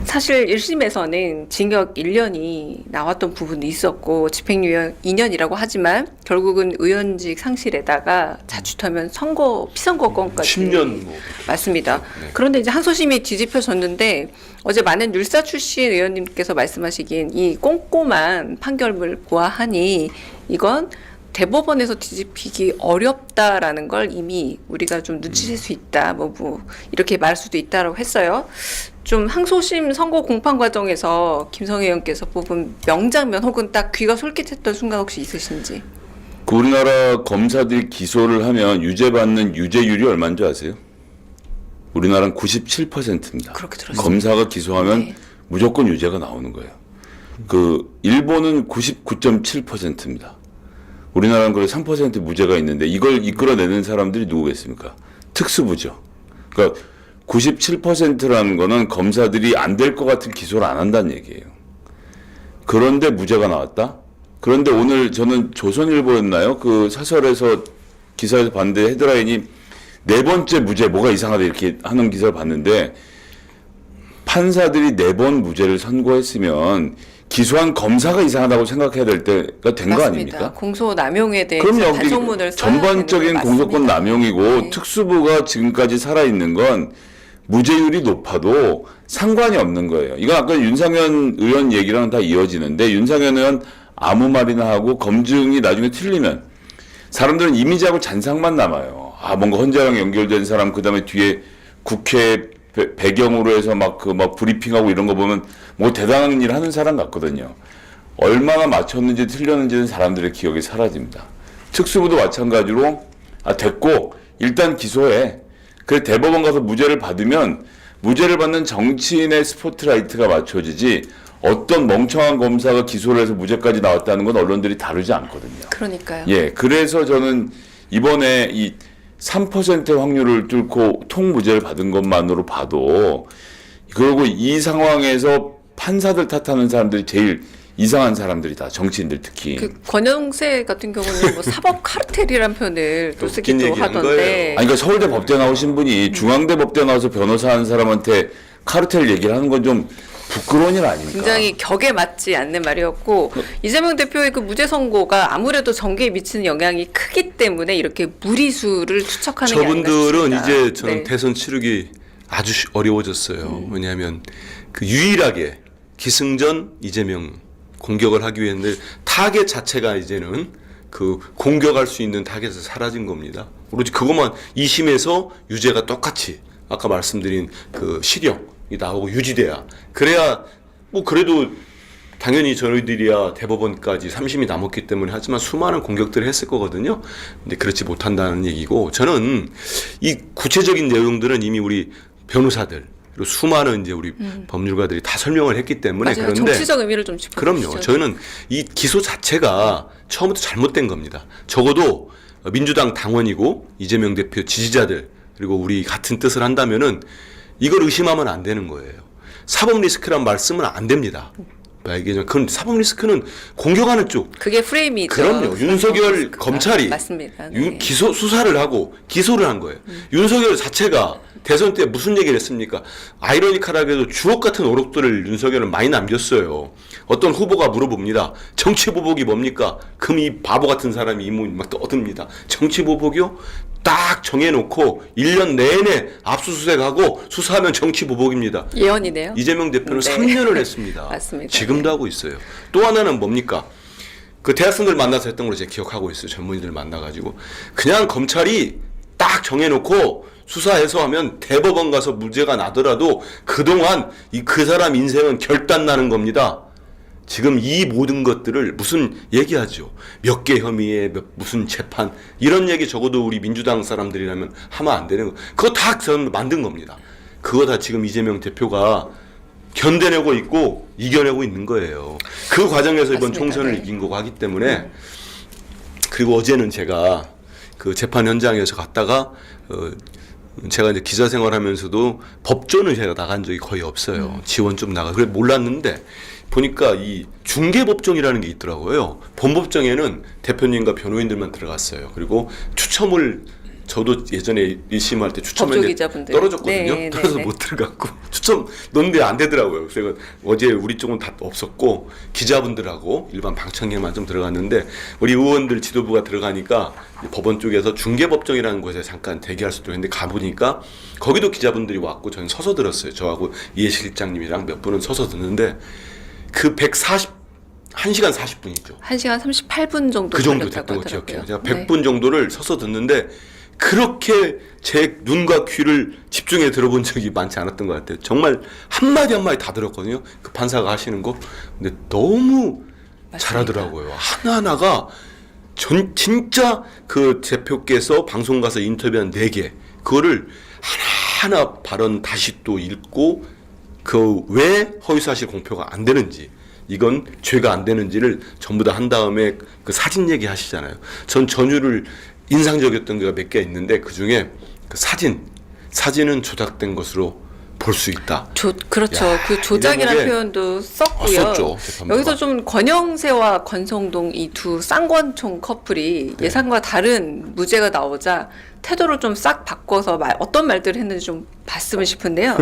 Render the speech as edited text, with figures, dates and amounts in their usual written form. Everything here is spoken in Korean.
사실 1심에서는 징역 1년이 나왔던 부분도 있었고 집행유예 2년이라고 하지만 결국은 의원직 상실에다가 자칫하면 피선거권까지 10년 뭐. 맞습니다. 네. 그런데 이제 항소심이 뒤집혀졌는데 어제 많은 율사 출신 의원님께서 말씀하시기엔 이 꼼꼼한 판결을 보아하니 이건 대법원에서 뒤집히기 어렵다라는 걸 이미 우리가 좀 눈치챌 수 있다. 뭐 이렇게 말할 수도 있다라고 했어요. 좀 항소심 선고 공판 과정에서 김성애 의원께서 뽑은 명장면 혹은 딱 귀가 솔깃했던 순간 혹시 있으신지? 그 우리나라 검사들이 기소를 하면 유죄받는 유죄율이 얼마인 줄 아세요? 우리나라는 97%입니다. 그렇게 들었습니다. 검사가 기소하면 네. 무조건 유죄가 나오는 거예요. 그 일본은 99.7%입니다. 우리나라는 그래 3% 무죄가 있는데 이걸 이끌어내는 사람들이 누구겠습니까? 특수부죠. 그러니까 97%라는 거는 검사들이 안 될 것 같은 기소를 안 한다는 얘기예요. 그런데 무죄가 나왔다? 그런데 오늘 저는 조선일보였나요? 그 사설에서 기사에서 봤는데 헤드라인이 네 번째 무죄 뭐가 이상하다 이렇게 하는 기사를 봤는데 판사들이 4번 무죄를 선고했으면 기소한 검사가 이상하다고 생각해야 될 때가 된 거 아닙니까? 공소 남용에 대해서 그럼 여기 단속문을 써야 전반적인 되는 거 공소권 맞습니다. 남용이고 네. 특수부가 지금까지 살아있는 건 무죄율이 높아도 상관이 없는 거예요. 이건 아까 윤상현 의원 얘기랑 다 이어지는데 윤상현 의원 아무 말이나 하고 검증이 나중에 틀리면 사람들은 이미지하고 잔상만 남아요. 아 뭔가 헌재랑 연결된 사람 그다음에 뒤에 국회 배경으로 해서 막 브리핑하고 이런 거 보면 뭐 대단한 일 하는 사람 같거든요. 얼마나 맞췄는지 틀렸는지는 사람들의 기억이 사라집니다. 특수부도 마찬가지로 됐고 일단 기소해. 그래 대법원 가서 무죄를 받으면 무죄를 받는 정치인의 스포트라이트가 맞춰지지 어떤 멍청한 검사가 기소를 해서 무죄까지 나왔다는 건 언론들이 다루지 않거든요. 그러니까요. 예, 그래서 저는 이번에 이 3% 확률을 뚫고 통무죄를 받은 것만으로 봐도 그리고 이 상황에서 판사들 탓하는 사람들이 제일 이상한 사람들이다. 정치인들 특히. 그 권영세 같은 경우는 뭐 사법 카르텔이란 표현을 또 웃긴 쓰기도 얘기한 하던데. 거예요. 아니, 그러니까 서울대 법대 나오신 분이 중앙대 법대 나와서 변호사 하는 사람한테 카르텔 얘기를 하는 건 좀 부끄러운 일 아닙니까? 굉장히 격에 맞지 않는 말이었고 이재명 대표의 그 무죄 선고가 아무래도 정계에 미치는 영향이 크기 때문에 이렇게 무리수를 투척하는 게 아닌가 저분들은 싶습니다. 이제 저는 네. 대선 치르기 아주 어려워졌어요. 왜냐하면 그 유일하게 기승전 이재명 공격을 하기 위해 했는데 타겟 자체가 이제는 그 공격할 수 있는 타겟에서 사라진 겁니다. 오로지 그것만 2심에서 유죄가 똑같이 아까 말씀드린 그 실형이 나오고 유지돼야 그래야 뭐 그래도 당연히 저희들이야 대법원까지 3심이 남았기 때문에 하지만 수많은 공격들을 했을 거거든요. 근데 그렇지 못한다는 얘기고 저는 이 구체적인 내용들은 이미 우리 변호사들 그리고 수많은 이제 우리 법률가들이 다 설명을 했기 때문에 맞아요. 그런데 정치적 의미를 좀 짚어주시죠. 그럼요. 저는 이 기소 자체가 처음부터 잘못된 겁니다. 적어도 민주당 당원이고 이재명 대표 지지자들 그리고 우리 같은 뜻을 한다면은 이걸 의심하면 안 되는 거예요. 사법 리스크란 말씀은 안 됩니다. 그건 사법 리스크는 공격하는 쪽. 그게 프레임이죠. 그럼요. 윤석열 검찰이 맞습니다. 네. 기소 수사를 하고 기소를 한 거예요. 윤석열 자체가 대선 때 무슨 얘기를 했습니까? 아이러니컬하게도 주옥 같은 오록들을 윤석열은 많이 남겼어요. 어떤 후보가 물어봅니다. 정치 보복이 뭡니까? 그럼 이 바보 같은 사람이 이몸 막 떠듭니다. 정치 보복이요? 딱 정해놓고 1년 내내 압수수색하고 수사하면 정치 보복입니다. 예언이네요. 이재명 대표는 네. 3년을 했습니다. 맞습니다. 지금도 네. 하고 있어요. 또 하나는 뭡니까? 그 대학생들 만나서 했던 걸로 제가 기억하고 있어요. 전문의들 만나가지고 그냥 검찰이 딱 정해놓고 수사해서 하면 대법원 가서 무죄가 나더라도 그동안 그 사람 인생은 결단 나는 겁니다. 지금 이 모든 것들을 무슨 얘기하죠. 몇 개 혐의에 무슨 재판 이런 얘기 적어도 우리 민주당 사람들이라면 하면 안 되는 거. 그거 다 저는 만든 겁니다. 그거 다 지금 이재명 대표가 견뎌내고 있고 이겨내고 있는 거예요. 그 과정에서 이번 맞습니다. 총선을 네. 이긴 거고 하기 때문에 그리고 어제는 제가 그 재판 현장에서 갔다가 제가 이제 기자 생활하면서도 법조는 제가 나간 적이 거의 없어요. 지원 좀 나가. 그래 몰랐는데 보니까 이 중개법정이라는 게 있더라고요. 본법정에는 대표님과 변호인들만 들어갔어요. 그리고 추첨을 저도 예전에 1심할 때 추첨했는데 법조기자분들. 떨어졌거든요. 네, 떨어져서 네, 못 들어갔고 추첨 넣는데 안 되더라고요. 그래서 어제 우리 쪽은 다 없었고 기자분들하고 일반 방청객만 좀 들어갔는데 우리 의원들 지도부가 들어가니까 법원 쪽에서 중개법정이라는 곳에 잠깐 대기할 수도 있는데 가보니까 거기도 기자분들이 왔고 저는 서서 들었어요. 저하고 이해 실장님이랑 몇 분은 서서 듣는데 그 1시간 40분이죠. 1시간 38분 정도 그 정도 걸렸다고 됐던 거 하더라고요. 기억해요. 제가 네. 100분 정도를 서서 듣는데 그렇게 제 눈과 귀를 집중해 들어본 적이 많지 않았던 것 같아요. 정말 한마디 한마디 다 들었거든요. 그 판사가 하시는 거. 근데 너무 맞습니다. 잘하더라고요. 하나하나가 진짜 그 대표께서 방송 가서 인터뷰한 4개 그거를 하나하나 발언 다시 또 읽고 그 왜 허위사실 공표가 안 되는지 이건 죄가 안 되는지를 전부 다 한 다음에 그 사진 얘기 하시잖아요. 전 전유를 인상적이었던 게 몇 개 있는데 그 중에 그 사진은 조작된 것으로 볼 수 있다. 그렇죠. 야, 그 조작이라는 이런 표현도 썼고요. 썼죠, 재판부가. 여기서 좀 권영세와 권성동 이 두 쌍권총 커플이 네. 예상과 다른 무죄가 나오자 태도를 좀 싹 바꿔서 어떤 말들을 했는지 좀 봤으면 싶은데요.